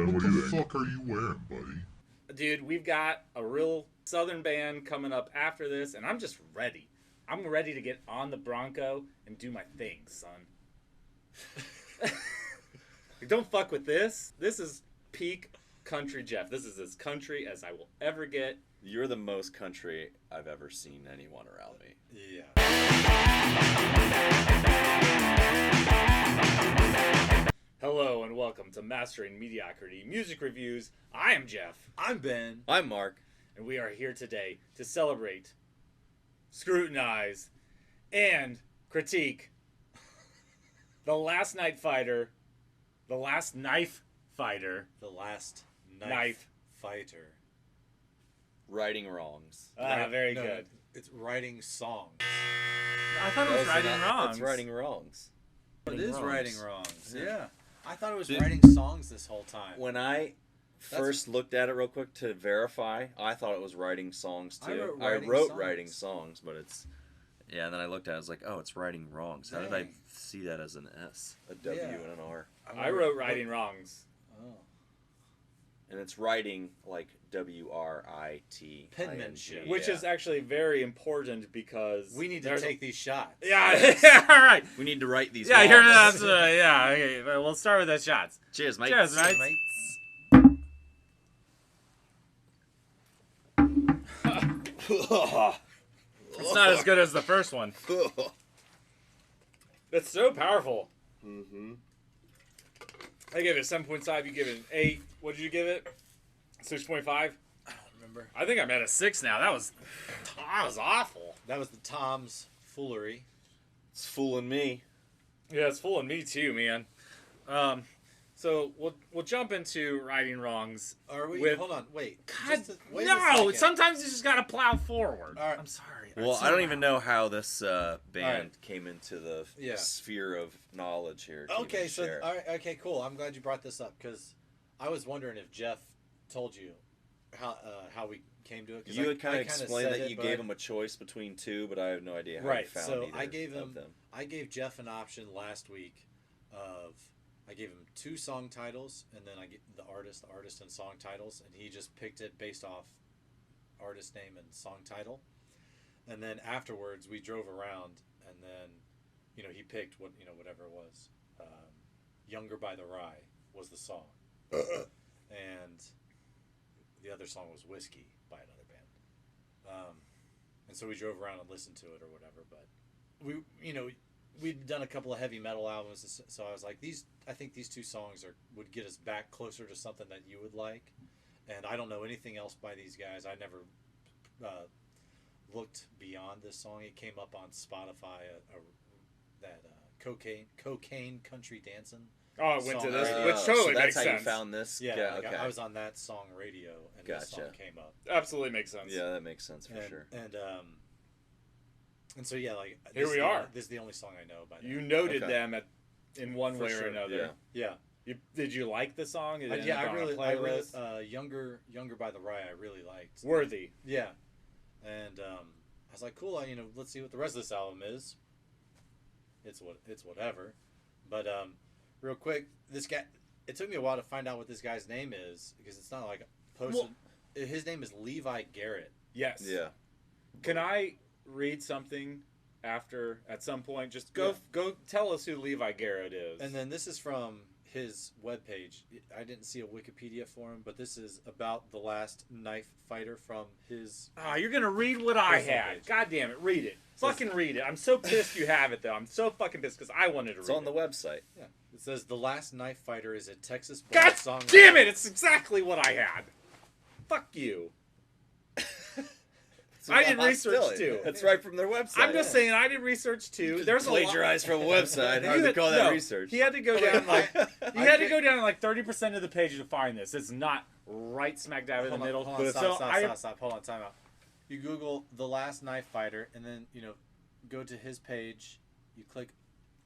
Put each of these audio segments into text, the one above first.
Ben, what the fuck are you wearing, buddy? Dude, we've got a real Southern band coming up after this, and I'm just ready. I'm ready to get on the Bronco and do my thing, son. Don't fuck with this. This is peak country Jeff. This is as country as I will ever get. You're the most country I've ever seen anyone around me. Yeah. Hello and welcome to Mastering Mediocrity Music Reviews. I am Jeff. I'm Ben. I'm Mark. And we are here today to celebrate, scrutinize, and critique The Last Knife Fighter. The Last Knife Fighter. The Last Knife Fighter. Righting wrongs. Very No, good. It's writing songs. I thought it was righting wrongs. That's righting wrongs. It is righting wrongs. Yeah. I thought it was Dude. writing songs this whole time. When I first looked at it real quick to verify, I thought it was writing songs too. I wrote wrote songs. writing songs, but it's... Yeah, and then I looked at it, I was like, oh, it's righting wrongs. How did I Dang. see that as an S, a W, Yeah. and an R? I wrote righting wrongs. Oh. And it's writing like W-R-I-T. Penmanship. Which is actually very important because... We need to take these shots. Yeah, yeah, all right. We need to write these Yeah, wrongs. here, that's, yeah, okay. We'll start with the shots. Cheers, mate. Cheers, mate. It's not as good as the first one. It's so powerful. Mm-hmm. I gave it a 7.5. You give it an 8. What did you give it? 6.5? I don't remember. I think I'm at a 6 now. That was awful. That was the Tom's foolery. It's fooling me. Yeah, it's fooling me too, man. So we'll jump into righting wrongs. Are we? With- Hold on. Wait. God, wait a no! second. Sometimes you just gotta plow forward. All right. I'm sorry. Well, I don't even know how this band Alright. came into the Yeah. sphere of knowledge here. to Okay, even so share. all right, okay, cool. I'm glad you brought this up because I was wondering if Jeff told you how we came to it. 'Cause You I had kind of kinda explained said that it, you but gave him a choice between two, but I have no idea how Right, you found so either I gave of him- them. I gave Jeff an option last week of I gave him 2 song titles and then I get the artist, and song titles, and he just picked it based off artist name and song title. And then afterwards we drove around and then he picked whatever it was. Younger by the Rye was the song. And the other song was Whiskey by another band. And so we drove around and listened to it or whatever, but we'd done a couple of heavy metal albums, so I was like, I think these 2 songs would get us back closer to something that you would like. And I don't know anything else by these guys. I never looked beyond this song. It came up on Spotify, that cocaine country dancing. Oh, it went to Song this, radio. which totally so makes that's how sense. you found this? Yeah, like okay. I was on that song radio, and this song Gotcha. came up. Absolutely makes sense. Yeah, that makes sense for sure. And so yeah, like Here this we is are. This is the only song I know by them. You noted Okay. them in one For way sure, or another. Yeah. Yeah. Did you like the song? Did it Yeah, end up I on a wrote playlist? Younger by the Rye. I really liked. Worthy. Yeah, and I was like, cool. Let's see what the rest of this album is. It's whatever, but real quick, this guy. It took me a while to find out what this guy's name is because it's not like posted. His name is Levi Garrett. Yes. Yeah. Can I read something at some point? Just go tell us who Levi Garrett is. And then this is from his webpage. I didn't see a Wikipedia for him, but this is about the last knife fighter from his. You're gonna read what I Personal had. page. God damn it, read it. Fucking read it. I'm so pissed you have it though. I'm so fucking pissed because I wanted to It's read on it. the website. Yeah, it says the last knife fighter is a Texas God song. damn it! It's exactly what I had. Fuck you. I did research too. It's right from their website. I'm just saying I did research too. There's a lot. plagiarized from a website. Hard to call that No, research. He had to go down like I to picked- go down like 30% of the page to find this. It's not right smack dab in the middle. Hold on, So stop. Hold on, time out. You Google the last knife fighter, and then go to his page. You click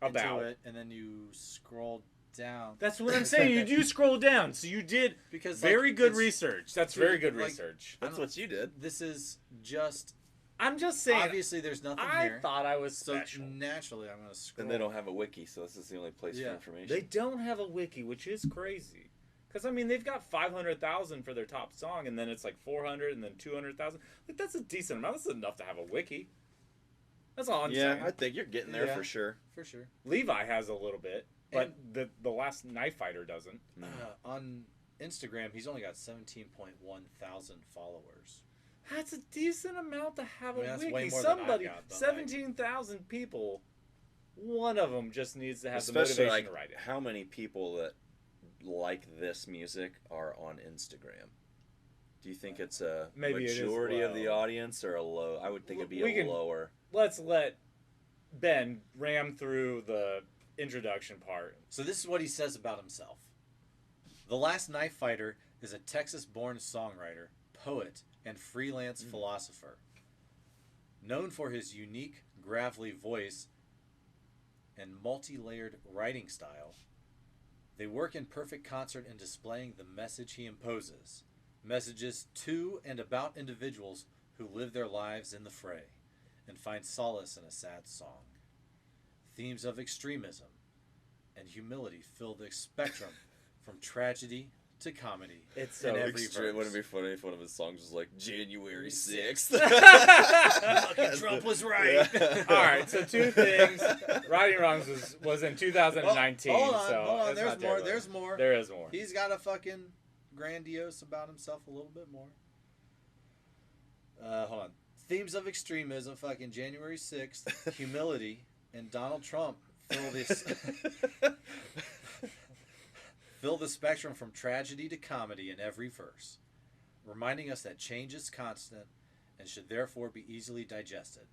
About. into it, and then you scroll down. That's what I'm saying. You do scroll down, so you did Because very like, good it's- research. That's really, very good like, research. That's what you did. This is just I'm just saying. obviously there's nothing I here. thought I was So special. naturally, I'm gonna scroll. And they don't have a wiki, so this is the only place Yeah. for information. They don't have a wiki, which is crazy. Because, I mean, they've got 500,000 for their top song, and then it's like 400, and then 200,000. Like, that's a decent amount. That's enough to have a wiki. That's all I'm saying. I think you're getting there Yeah. for sure. For sure. Levi has a little bit, but the last Knife Fighter doesn't. On Instagram, he's only got 17.1 thousand followers. That's a decent amount to have I mean, a that's wiki. way more than I've Somebody, got, but, 17,000 people, one of them just needs to have Especially the motivation like to write it. how many people that like this music are on Instagram? Do you think it's a Maybe it is majority of the low. audience or a low? I would think it'd be We a can- lower. Let's let Ben ram through the introduction part. So this is what he says about himself. The Last Knife Fighter is a Texas-born songwriter, poet, and freelance philosopher. Known for his unique, gravelly voice and multi-layered writing style, they work in perfect concert in displaying the message he imposes. Messages to and about individuals who live their lives in the fray and find solace in a sad song. Themes of extremism and humility fill the spectrum from tragedy to comedy. It's in so every Extreme. verse. Wouldn't it be funny if one of his songs was like January 6th? Fucking Trump was right. Yeah. All right, so two things. Righting Wrongs was in 2019. Hold on, so hold on. it's There's not more. terrible. There's more. There is more. He's got a fucking grandiose about himself a little bit more. Hold on. Themes of extremism, fucking January 6th, humility, and Donald Trump fill this fill the spectrum from tragedy to comedy in every verse, reminding us that change is constant and should therefore be easily digested.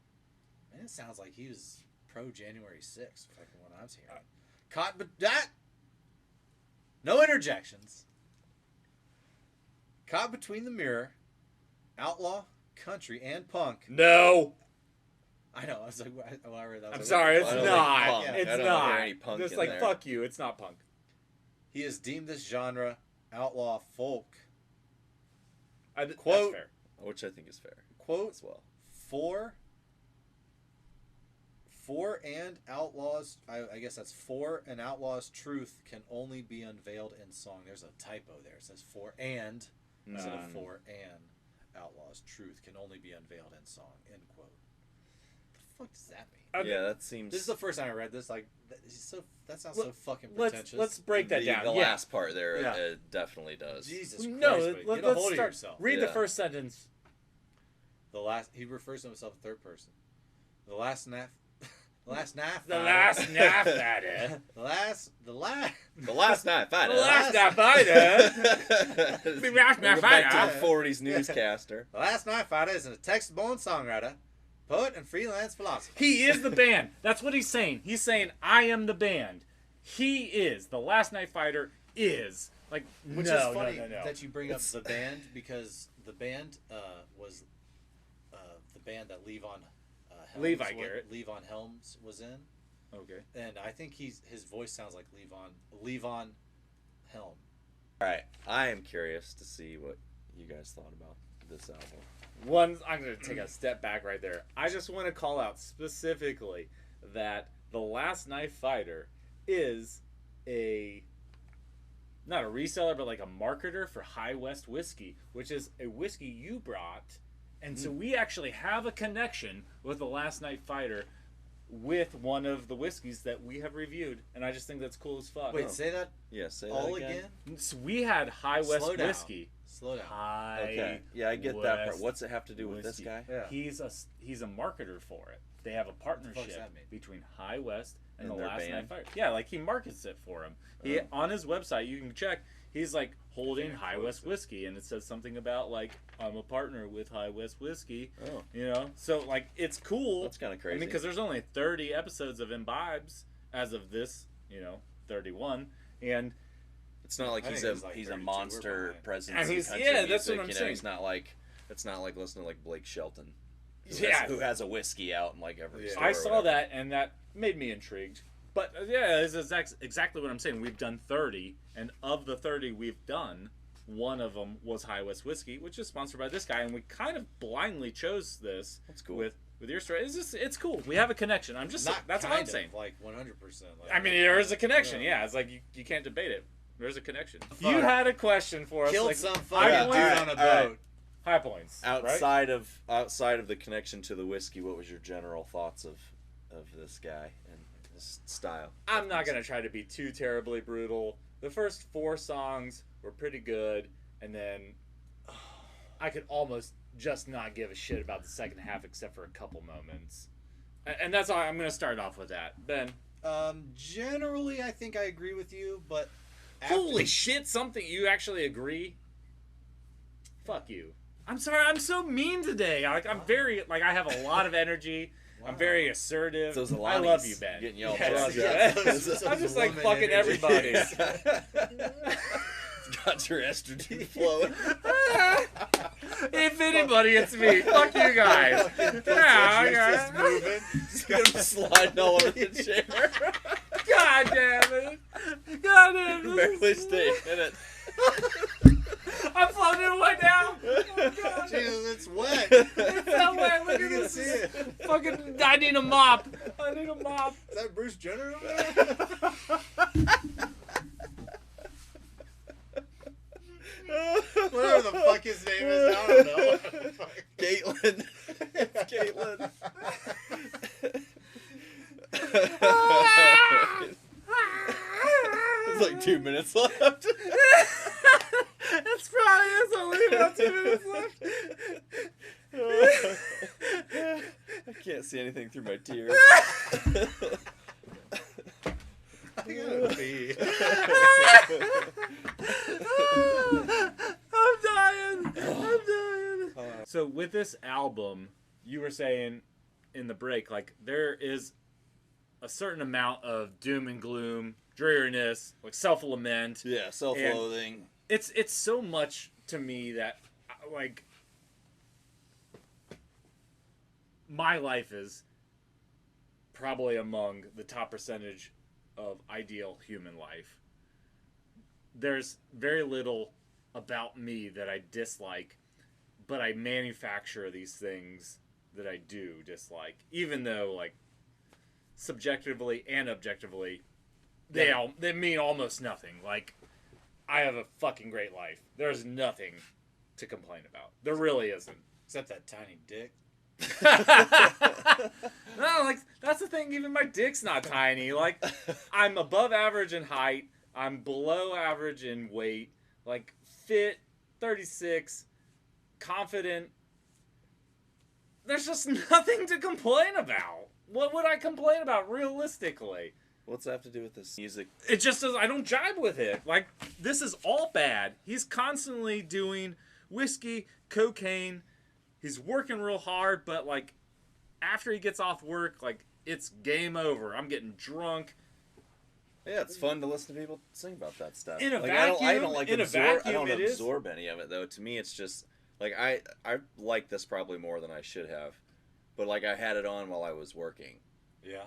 Man, it sounds like he was pro January 6th, fucking what I was hearing. Caught, but that no interjections. Caught between the mirror, outlaw, country, and punk. No. I know. I was like, when I read that, I I'm was sorry, like, it's I don't not. like punk. It's I don't not. hear any punk Just in like, there. fuck you, it's not punk. He has deemed this genre outlaw folk. That's Quote- fair. Which I think is fair Quote, as well. for and outlaws, I guess that's for an outlaw's truth can only be unveiled in song. There's a typo there. It says for and instead of for and outlaw's truth can only be unveiled in song. End quote. The fuck does that mean? Yeah, that seems. This is the first time I read this. Like, that sounds so fucking pretentious. Let's break that down. The Yeah. last part there, Yeah. it definitely does. Jesus Christ, No, buddy. let's Get a hold of start. yourself. Read Yeah. the first sentence. He refers to himself in third person. The last knife. The last knife. The last knife fighter. The last. The last night fighter. The last knife fighter. The last night back fighter. to the 40s newscaster. The Last Knife Fighter is a Texas-born songwriter, poet, and freelance philosopher. He is the band. That's what he's saying. He's saying, I am the band. He is. The Last Night Fighter is. Like, Which no, is funny no. that you bring up the band, because the band was the band that Levon Levi Garrett. Levon Helms was in, Okay. and I think his voice sounds like Levon Helm. All right, I am curious to see what you guys thought about this album. I'm going to take a step back right there. I just want to call out specifically that The Last Knife Fighter is not a reseller, but like a marketer for High West Whiskey, which is a whiskey you brought. And so we actually have a connection with The Last Night Fighter with one of the whiskeys that we have reviewed. And I just think that's cool as fuck. Wait, say that Yeah, say that all again. again. So we had High West Slow down. Whiskey. Slow down. High Okay, yeah, I get that part. West What's it have to do with this Whiskey. guy? Yeah. He's a marketer for it. They have a partnership that mean? between High West and And The their Last Night band? Fighter. Yeah, like he markets it for him. He on his website you can check. He's like holding High West Whiskey, and it says something about like I'm a partner with High West Whiskey. Oh, You know, so like it's cool. that's kind of I crazy. mean, because there's only 30 episodes of Imbibes as of this, 31, and it's not like I he's think a he's like he's a 32 or monster behind. presence. And in he's- country yeah, that's music, what I'm you know, saying. It's not like listening to like Blake Shelton, yeah, who has a whiskey out in like every Yeah. store. I or saw whatever. that, and that made me intrigued. But yeah, this is exactly what I'm saying. We've done 30, and of the 30 we've done, one of them was High West Whiskey, which is sponsored by this guy, and we kind of blindly chose this. That's cool. With your story. It's cool. We have a connection. That's all I'm saying. Like 100%. I mean, there is a connection. Yeah, it's like you can't debate it. There's a connection. Fuck. You had a question for us. Killed like, some high fucking dude points. on a all right. boat. High points. right? Outside of the connection to the whiskey, what was your general thoughts of this guy and his style? I'm not gonna try to be too terribly brutal. The first 4 songs were pretty good, and then I could almost just not give a shit about the second half, except for a couple moments. And that's all. I'm gonna start off with that. Ben. Generally, I think I agree with you, but Holy shit! Something you actually agree? Fuck you. I'm sorry. I'm so mean today. I'm very I have a lot of energy. I'm very assertive. Those I love you, Alanis Ben. getting you all I love jazzed you. up. Those I'm just like woman fucking energy. everybody. Got your estrogen flowing. If anybody, it's me. Fuck you guys. Yeah, Just yeah. moving. Just get him sliding all over the chair. God damn it. God damn it. Barely staying in it. I'm floating away now. Oh, God. Jesus, it's wet. It's so wet. Look You at can this. see it. Fucking, I need a mop. I need a mop. Is that Bruce Jenner over there? Whatever the fuck his name is, I don't know. Caitlin. It's Caitlin. It's like 2 minutes left. It's probably is only about 2 minutes left. I can't see anything through my tears. I gotta pee. I'm dying. I'm dying. So with this album, you were saying in the break, like there is a certain amount of doom and gloom, dreariness, like self-lament. Yeah, self-loathing. It's so much to me that like my life is probably among the top percentage of ideal human life. There's very little about me that I dislike, but I manufacture these things that I do dislike, even though like subjectively and objectively they mean almost nothing. Like I have a fucking great life. There's nothing to complain about. There really isn't. Except that tiny dick. No, like that's the thing. Even my dick's not tiny. Like I'm above average in height. I'm below average in weight. Like fit, 36, confident. There's just nothing to complain about. What would I complain about realistically? What's that have to do with this music? It just does. I don't jive with it. Like this is all bad. He's constantly doing whiskey, cocaine. He's working real hard, but like after he gets off work, like it's game over. I'm getting drunk. Yeah, it's fun to listen to people sing about that stuff. In a like, vacuum, I don't like in a absorb, I vacuum, don't it is. absorb any of it though. To me, it's just like I like this probably more than I should have, but like I had it on while I was working. Yeah.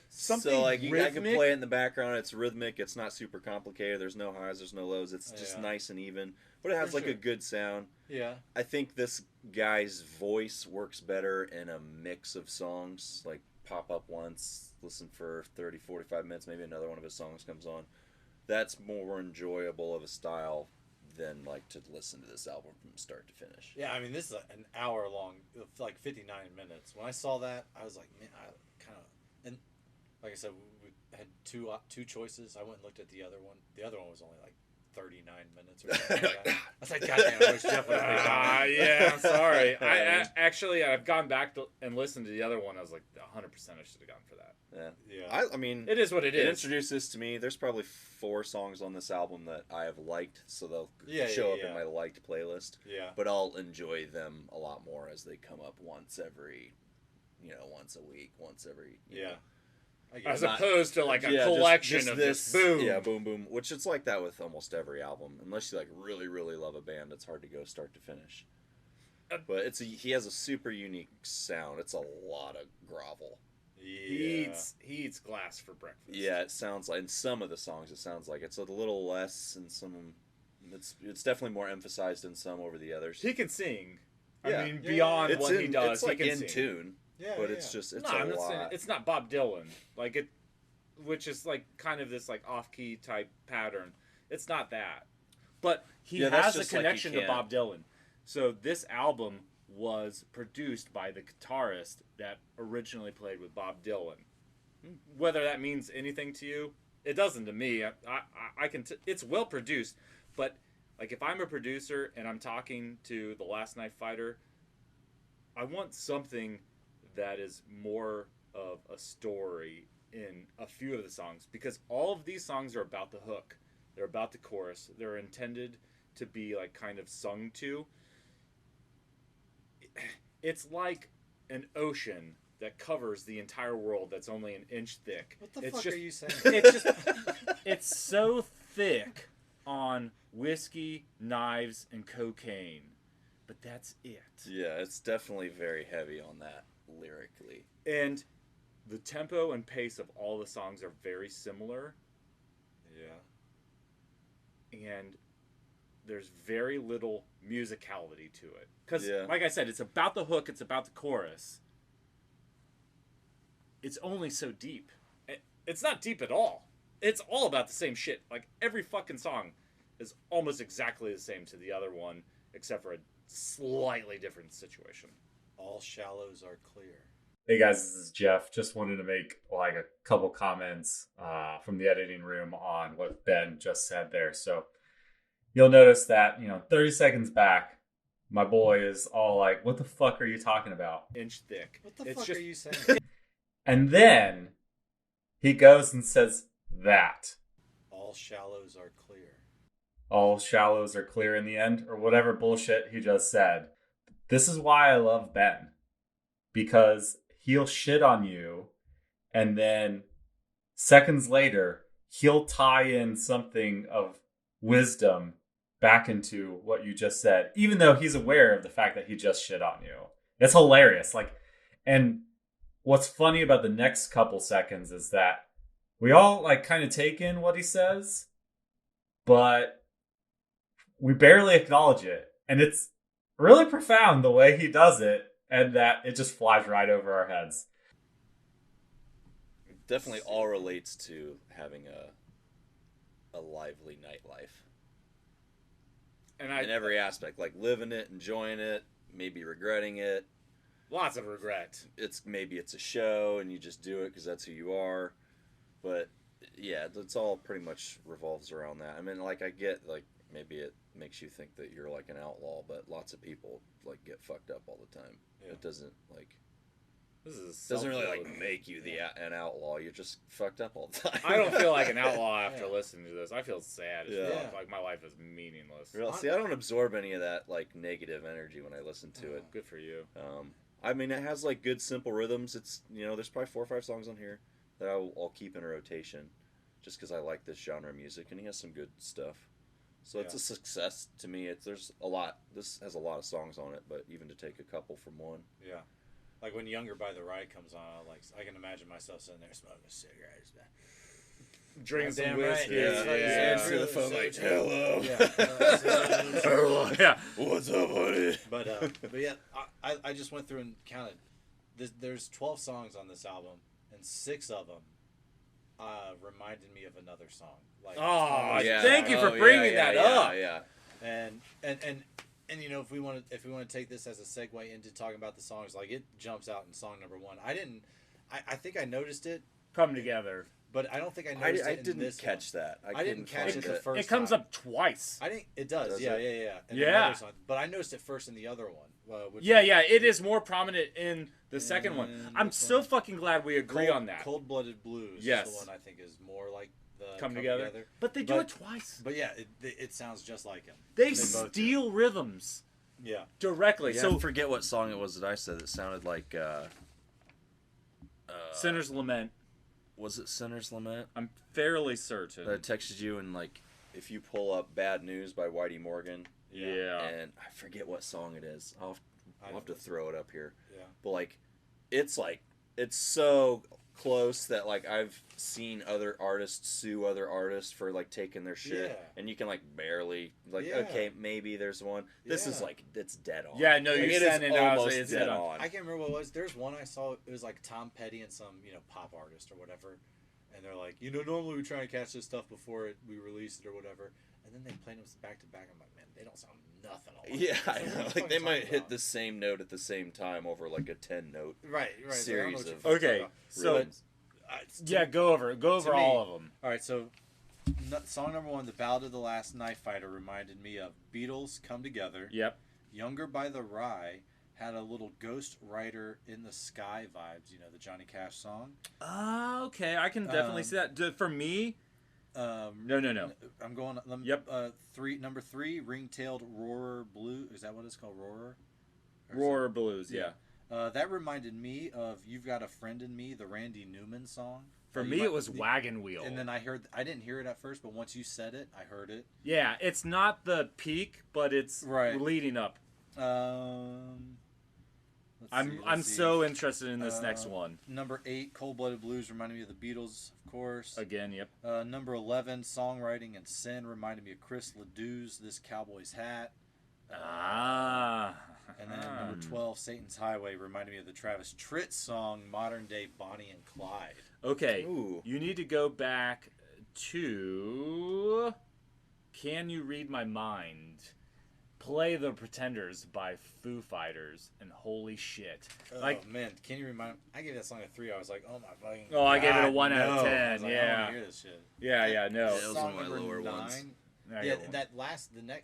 Something so like I can rhythmic? play it in the background. It's rhythmic. It's not super complicated. There's no highs. There's no lows. It's just Yeah. nice and even. But it has For like sure. a good sound. Yeah. I think this guy's voice works better in a mix of songs. Like pop up once, listen for 30, 45 minutes, maybe another one of his songs comes on. That's more enjoyable of a style than like to listen to this album from start to finish. Yeah, I mean, this is an hour long, like 59 minutes. When I saw that, I was like, man, I kind of, and like I said, we had two choices. I went and looked at the other one. The other one was only like 39 minutes or something like that. I was like, God damn, I wish Jeff would have Yeah, I'm sorry. Actually, I've gone back and listened to the other one. I was like, 100% I should have gone for that. Yeah. Yeah. I mean, It is what it it is. introduced this to me. There's probably 4 songs on this album that I have liked, so they'll Yeah, show yeah, up yeah. in my liked playlist. Yeah. But I'll enjoy them a lot more as they come up once every, once a week, once every. Yeah. I As guess. Not- opposed to like a Yeah, collection of this, just boom. Yeah, boom, boom. Which it's like that with almost every album. Unless you like really, really love a band, it's hard to go start to finish. But he has a super unique sound. It's a lot of grovel. He eats glass for breakfast. Yeah, it sounds like in some of the songs it sounds like it's a little less, and some it's definitely more emphasized in some over the others. He can sing. Yeah. I mean, Yeah, beyond It's what he does, it's like he can in sing. tune, Yeah, but yeah, it's yeah. just it's No, a I'm not saying lot. it's not Bob Dylan. Like it, which is like kind of this like off-key type pattern. It's not that. But he Yeah, that's has a just like you connection to can't- Bob Dylan. So this album was produced by the guitarist that originally played with Bob Dylan. Whether that means anything to you, it doesn't to me. I can. It's well produced, but like if I'm a producer and I'm talking to the Last Night Fighter, I want something that is more of a story in a few of the songs, because all of these songs are about the hook. They're about the chorus. They're intended to be like kind of sung to. It's like an ocean that covers the entire world that's only an inch thick. What the It's fuck just, are you saying? It's just it's so thick on whiskey, knives, and cocaine. But that's it. Yeah, it's definitely very heavy on that lyrically. And the tempo and pace of all the songs are very similar. Yeah. And there's very little musicality to it. Because, Yeah. like I said, it's about the hook, it's about the chorus. It's only so deep. It's not deep at all. It's all about the same shit. Like, every fucking song is almost exactly the same to the other one, except for a slightly different situation. All shallows are clear. Hey guys, this is Jeff. Just wanted to make like a couple comments from the editing room on what Ben just said there. So you'll notice that, 30 seconds back, my boy is all like, what the fuck are you talking about? Inch thick. What the It's fuck just, are you saying? And then he goes and says that. All shallows are clear. All shallows are clear in the end, or whatever bullshit he just said. This is why I love Ben. Because he'll shit on you, and then seconds later, he'll tie in something of wisdom back into what you just said, even though he's aware of the fact that he just shit on you. It's hilarious. And what's funny about the next couple seconds is that we all kind of take in what he says, but we barely acknowledge it. And it's really profound the way he does it, and that it just flies right over our heads. Definitely all relates to having a lively nightlife. and In every aspect, like living it, enjoying it, maybe regretting it. lots of regret. Maybe it's a show and you just do it because that's who you are. But yeah, it's all pretty much revolves around that. I mean, I get maybe it makes you think that you're like an outlaw, but lots of people get fucked up all the time. Yeah. It doesn't This is doesn't really self-loathing. make you an outlaw. You're just fucked up all the time. I don't feel like an outlaw after Yeah. listening to this. I feel sad as Yeah. fuck. Like my life is meaningless. See, I don't absorb any of that negative energy when I listen to it. Good for you. I mean, it has good simple rhythms. It's there's probably 4 or 5 songs on here that I'll keep in a rotation, just because I like this genre of music, and he has some good stuff. So it's a success to me. There's a lot. This has a lot of songs on it, but even to take a couple from one. Yeah. Like when Younger by the Ride comes on, I can imagine myself sitting there smoking cigarettes. Drinking some Damn right. whiskey. Yeah, Answer the phone hello. Yeah. Hello. Yeah. What's up, buddy? But yeah, I just went through and counted. There's 12 songs on this album, and 6 of them reminded me of another song. Oh, Yeah. thank you for Oh, bringing yeah, that yeah, up. Yeah. And if we want to take this as a segue into talking about the songs, it jumps out in song number 1. I think I noticed it, Come together. but I don't think I noticed I it in didn't this catch one. that. I didn't catch find it the first It comes time. up twice. I think it does. Does Yeah. it? And Yeah. another song. But I noticed it first in the other one. Which Yeah, it is more prominent in the second one. And I'm which so one? fucking glad we agree on that. Cold-Blooded Blues Yes. is the one I think is more like the Come together. But they do But- it twice. But yeah, it sounds just like him. They both do. steal rhythms Yeah. directly. Yeah, So I forget what song it was that I said that sounded like. Sinner's Lament. Was it Sinner's Lament? I'm fairly certain. That I texted you and if you pull up Bad News by Whitey Morgan, yeah. and I forget what song it is. I'll have to throw it up here. Yeah. But it's so close that I've seen other artists sue other artists for taking their shit, Yeah. and you can barely Yeah. okay, maybe there's one. This is Yeah. it's dead on. Yeah, no, you it sent is it and I was almost like, it's dead dead on. on. I can't remember what it was. There's one I saw. It was Tom Petty and some pop artist or whatever, and they're like, normally we try and catch this stuff before we release it or whatever, and then they play them back to back. I'm like, man, they don't sound nothing alike. Yeah, I What are you know. Like fucking they might talking hit about? the same note at the same time over like a 10-note right series so I don't know of what you're Okay, talking so about. But, yeah, go over to me- all of them. All right, so song number 1, "The Ballad of the Last Knife Fighter," reminded me of Beatles' "Come Together." Yep. "Younger by the Rye" had a little Ghost Rider in the Sky vibes. The Johnny Cash song. Okay, I can definitely see that. For me, no. I'm going. Yep. Number 3, "Ring-Tailed Roarer Blue." Is that what it's called, Roarer? Or is Roar Blues, yeah. that reminded me of "You've Got a Friend in Me," the Randy Newman song. For me, it was Wagon Wheel. And then I didn't hear it at first, but once you said it, I heard it. Yeah, it's not the peak, but it's Right. leading up. Let's I'm see. so interested in this next one. Number 8, "Cold Blooded Blues," reminded me of the Beatles, of course. Again, yep. Number 11, "Songwriting and Sin," reminded me of Chris Ledoux's "This Cowboy's Hat." And then number 12, "Satan's Highway," reminded me of the Travis Tritt song "Modern Day Bonnie and Clyde." Okay, Ooh. you need to go back to "Can You Read My Mind?" Play "The Pretenders" by Foo Fighters, and holy shit. Oh man, can you remind? I gave that song a 3. I was like, oh my fucking. Oh, I gave it a God, 1 out of no. 10, I was like, I yeah. want to hear this shit. Yeah, no. Yeah, it was Song one of my number lower 9. ones. There Yeah, you go.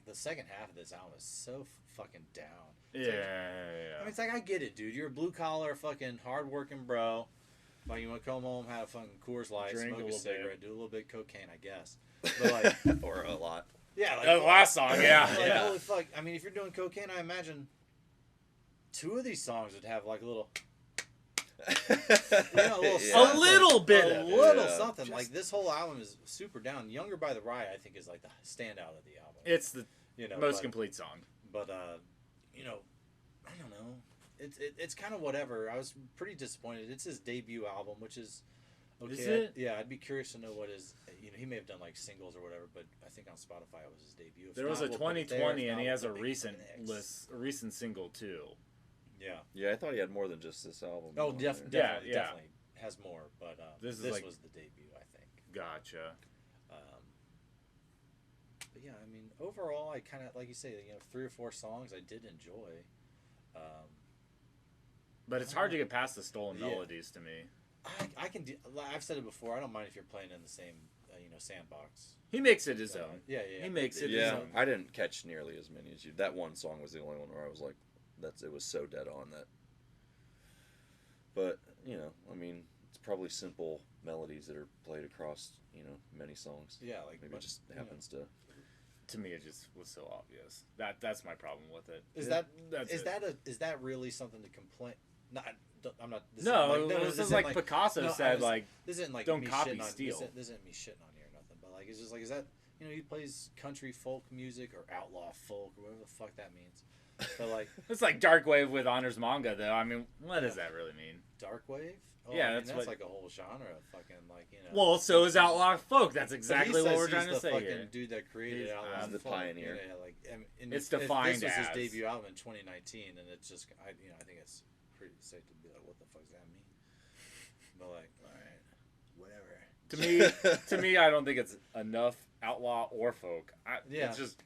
the second half of this album is so fucking down. Yeah, It's like, I mean, it's like, I get it, dude. You're a blue collar, fucking hard working bro. Like, you want to come home, have a fucking Coors Light, Drink a smoke a little cigarette, bit. do a little bit of cocaine, I guess. But like, Or a lot. yeah, like The last song, yeah. like, yeah. holy fuck. I mean, if you're doing cocaine, I imagine 2 of these songs would have like a little. A little Yeah. something. A little bit A of little Yeah. something. Just- Like, this whole album is super down. "Younger by the Rye," I think, is like the standout of the album. It's the most but, complete song. But I don't know. It's kind of whatever. I was pretty disappointed. It's his debut album, which is okay. Is it? Yeah, I'd be curious to know what his. He may have done like singles or whatever, but I think on Spotify it was his debut. If There was not, a we'll put it there. 2020, If and not, he has a we'll put it recent next. list, a recent single too. Yeah. Yeah, I thought he had more than just this album. Oh, on there. definitely, Yeah. definitely has more. But This this is like- was the debut, I think. Gotcha. But yeah, I mean, overall, I kind of like you say, 3 or 4 songs I did enjoy. But it's hard to get past the stolen Yeah. melodies to me. I can. I've said it before. I don't mind if you're playing in the same, sandbox. He makes it his own. Yeah. He makes it his Yeah, own. I didn't catch nearly as many as you. That one song was the only one where I was like, it was so dead on that. But, I mean, it's probably simple melodies that are played across, many songs. Yeah, like Maybe but, it just happens to. To me, it just was so obvious. That's my problem with it. Is that really something to complain? I'm not. This No, isn't this is like like Picasso no, I said. was- Like, this isn't like don't me copy, shitting on, steal. This isn't me shitting on you or nothing. But like, it's just like, is that he plays country folk music or outlaw folk or whatever the fuck that means. But like it's like dark wave with honors manga, though. I mean, what does that really mean? dark wave. Oh, Yeah, I mean, that's that's what- like a whole genre of fucking Well, so is outlaw folk. That's But he exactly what says we're he's trying to the say fucking here. dude that created He's outlaw the folk. pioneer. Yeah, like It's if defined this was his as. debut album in 2019, and it's just I think it's pretty safe to be like, what the fuck does that mean? But like, all right, whatever. To me, I don't think it's enough outlaw or folk. Yeah. It's just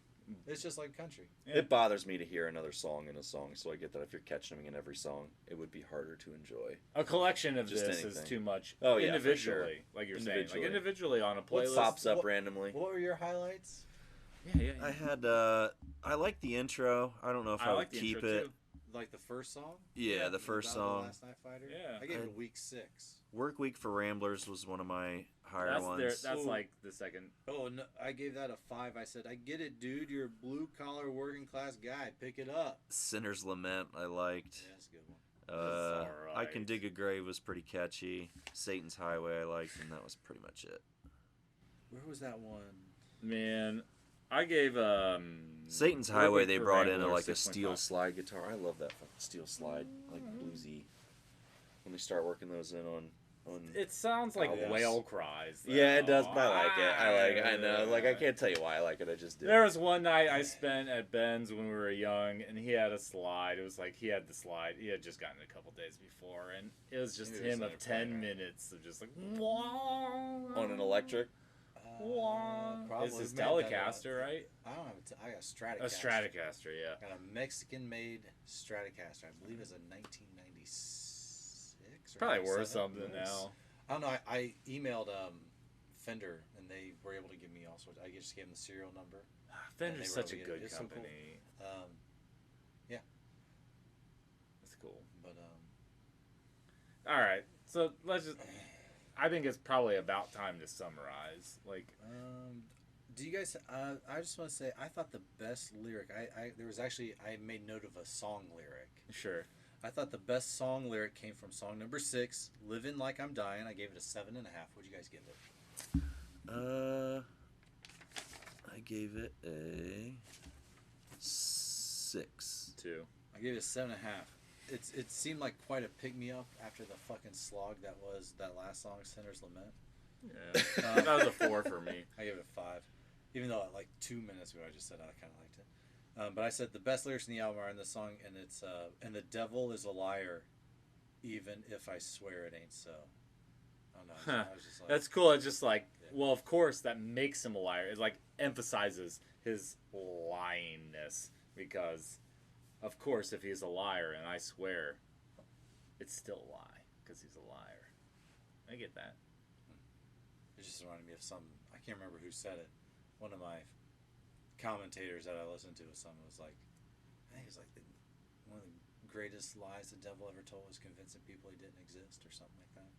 It's just like country. Yeah. It bothers me to hear another song in a song, so I get that if you're catching them in every song, it would be harder to enjoy. a collection of Just this is anything. too much. Oh, yeah, for individually, sure. like you're saying, Individually. like individually on a What playlist. pops up what- randomly? What were your highlights? Yeah. I had, I like the intro. I don't know if I, I would like the keep intro it. too. Like the first song? Yeah, the first Battle of the song. Last Night Fighter? Yeah. I gave it a week 6. Work Week for Ramblers was one of my higher That's ones. that's Ooh. like the second. Oh, no, I gave that a 5. I said, I get it, dude. You're a blue collar working class guy. Pick it up. Sinner's Lament I liked. Yeah, that's a good one. That's I Can alright. Dig a Grave was pretty catchy. Satan's Highway I liked, and that was pretty much it. Where was that one? Man, I gave Satan's Work Highway Week they for brought in Ramblers like a 6.5. steel slide guitar. I love that fucking steel slide, like bluesy. When they start working those in It sounds like Albums. whale cries. Though. Yeah, it does, but I like it. I know. Like, I can't tell you why I like it. I just do. There was one night I spent at Ben's when we were young, and he had a slide. It was like he had the slide. He had just gotten it a couple days before, and it was just him of 10 minutes of just like On an electric. Probably It's his made that Telecaster, right? I don't have I got a Stratocaster. A Stratocaster, yeah. Got a Mexican-made Stratocaster. I believe it's a 1996. Or Probably worth 97. something now. I don't know. I emailed Fender, and they were able to give me all sorts. I just gave them the serial number. Fender's were such a able to get it. good It's so cool. company. Yeah. That's cool. But All right, so let's just. I think it's probably about time to summarize. Like, do you guys? I just want to say I thought the best lyric. There was actually I made note of a song lyric. sure. I thought the best song lyric came from song number 6, "Living Like I'm Dying." I gave it a 7.5. What'd you guys give it? I gave it a 6. 2. I gave it a 7.5. It seemed like quite a pick me up after the fucking slog that was that last song, "Sinner's Lament." Yeah, that was a 4 for me. I gave it a 5, even though like 2 minutes ago I just said I kind of liked it. But I said the best lyrics in the album are in this song, and it's "And the devil is a liar, even if I swear it ain't so." I don't know. I was just like, That's cool. It's just like, well, of course, that makes him a liar. It like emphasizes his lyingness because, of course, if he's a liar and I swear, it's still a lie because he's a liar. I get that. it just reminded me of some. I can't remember who said it. One of my commentators that I listened to was someone was like, I think it's like one of the greatest lies the devil ever told was convincing people he didn't exist or something like that.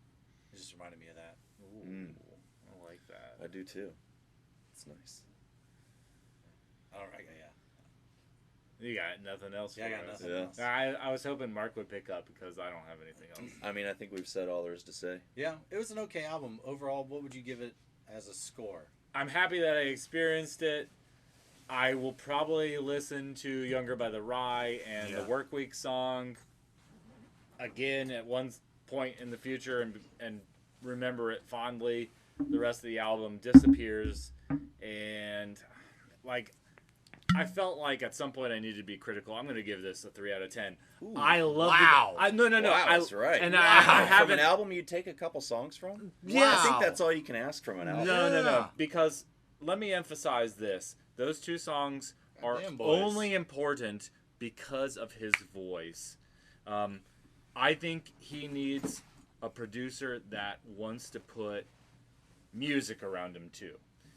It just reminded me of that. Ooh, I like that. I do too. It's nice. I don't. Yeah. You got nothing else? Yeah, I for got us? nothing else. I was hoping Mark would pick up because I don't have anything else. I mean, I think we've said all there is to say. Yeah, it was an okay album overall. What would you give it as a score? I'm happy that I experienced it. I will probably listen to "Younger" by the Rye and the Work Week song again at one point in the future and remember it fondly. The rest of the album disappears, and like I felt like at some point I needed to be critical. I'm going to give this a 3 out of 10. Ooh, I love wow. No. Wow, that's right. And Wow. I From haven't an album you take a couple songs from? Yes. I think that's all you can ask from an album. No. Yeah. Because let me emphasize this. Those 2 songs are Goddamn, boys. only important because of his voice. I think he needs a producer that wants to put music around him too.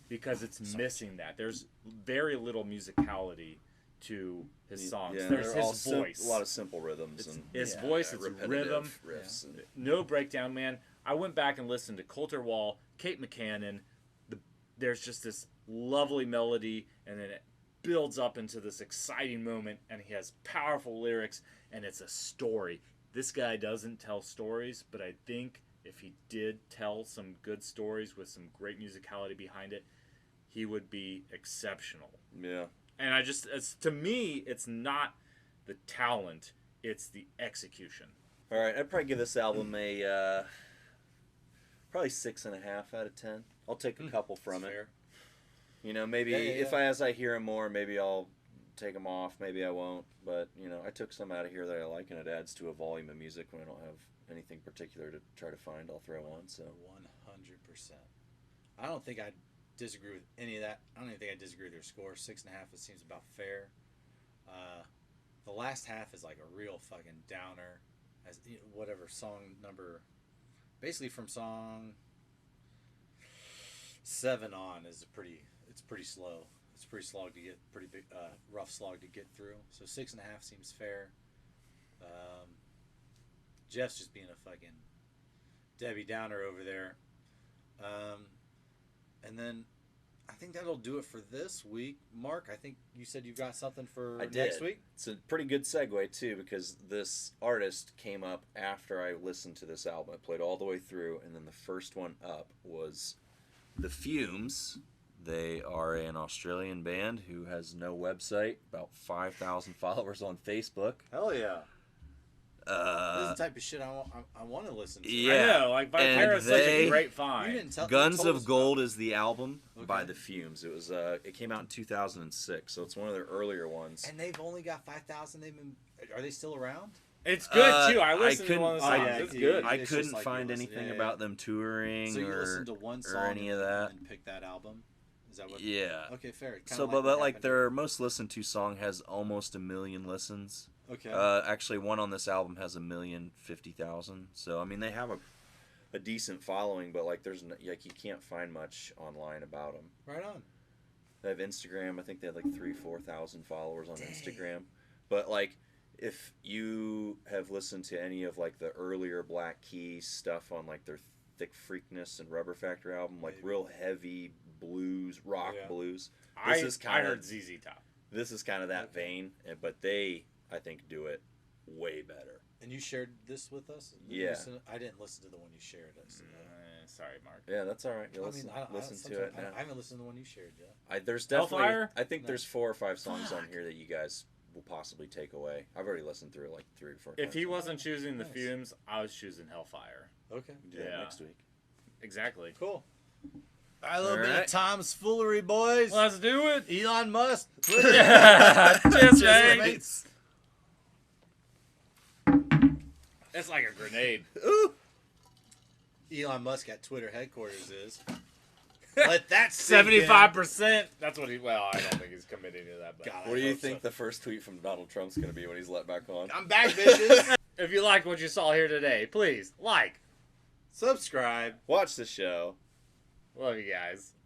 Because it's missing that. There's very little musicality to his songs. Yeah, There's they're all his voice. a lot of simple rhythms. And His voice, it's repetitive rhythm. riffs. And, No breakdown, man. I went back and listened to Coulter Wall, Kate McCannon. There's just this lovely melody, and then it builds up into this exciting moment, and he has powerful lyrics, and it's a story. This guy doesn't tell stories, but I think if he did tell some good stories with some great musicality behind it, he would be exceptional. yeah. And to me, it's not the talent, it's the execution. All right, I'd probably give this album a probably 6.5 out of 10. I'll take a couple from it. Fair. You know, maybe if as I hear him more, maybe I'll take them off. Maybe I won't. But you know, I took some out of here that I like, and it adds to a volume of music when I don't have anything particular to try to find. I'll throw on. So 100%. I don't think I disagree with any of that. I don't even think I disagree with their score. 6.5. It seems about fair. The last half is like a real fucking downer. As whatever song number, basically from song 7 on is it's pretty slow. It's pretty slog to get, pretty big, rough slog to get through. So 6.5 seems fair. Jeff's just being a fucking Debbie Downer over there. And then I think that'll do it for this week. Mark, I think you said you've got something for next week? It's a pretty good segue, too, because this artist came up after I listened to this album. I played all the way through, and then the first one up was The Fumes. They are an Australian band who has no website, about 5,000 followers on Facebook. Hell yeah. This is the type of shit I want to listen to. Yeah. I know, like Vipera is such they- a great You find. didn't tell. you Guns told of us Gold about is the album by Okay. The Fumes. It was it came out in 2006, so it's one of their earlier ones. it. And they've only got 5,000. Are they still around? It's good too. I I listened to couldn't- one of the I- songs. It's good. I It's just couldn't like you find listen- anything yeah, about yeah. them touring So you or listen to one song any of that. and pick that album. Is that what? Yeah. Okay, fair. Kinda So, what but like happened their most listened to song has almost 1 million listens. Okay. Actually, one on this album has 1,050,000. So I mean, they have a decent following, but like there's like you can't find much online about them. right on. They have Instagram. I think they have like 3,000-4,000 followers on Instagram. But like, if you have listened to any of like the earlier Black Keys stuff on like their Thick Freakness and Rubber Factory album, like Maybe. real heavy blues, rock Yeah. blues. I This is kinda- heard ZZ Top. This is kind of that vein, but they I think do it way better. And you shared this with us? Yeah. I didn't listen to the one you shared. So, Sorry, Mark. Yeah, that's all right. You I listen, mean, I listen to sometimes- it now. I haven't listened to the one you shared yet. There's definitely. Hellfire? I think No. there's 4 or 5 songs on here that you guys will possibly take away. I've already listened through it like 3 or 4 times. If he wasn't choosing the Nice. Fumes, I was choosing Hellfire. Okay. We can do that Yeah. next week. Exactly. Cool. A little bit Alright. of Tom's foolery, boys. Let's do it. Elon Musk. Cheers, mate. mates. It's like a grenade. Ooh. Elon Musk at Twitter headquarters is. Let that sink in. 75%. That's what he. Well, I don't think he's committing to that. But God, What do you hope think so. the first tweet from Donald Trump's going to be when he's let back on? I'm back, bitches. if you like what you saw here today, please like. Subscribe. Watch the show. Love you guys.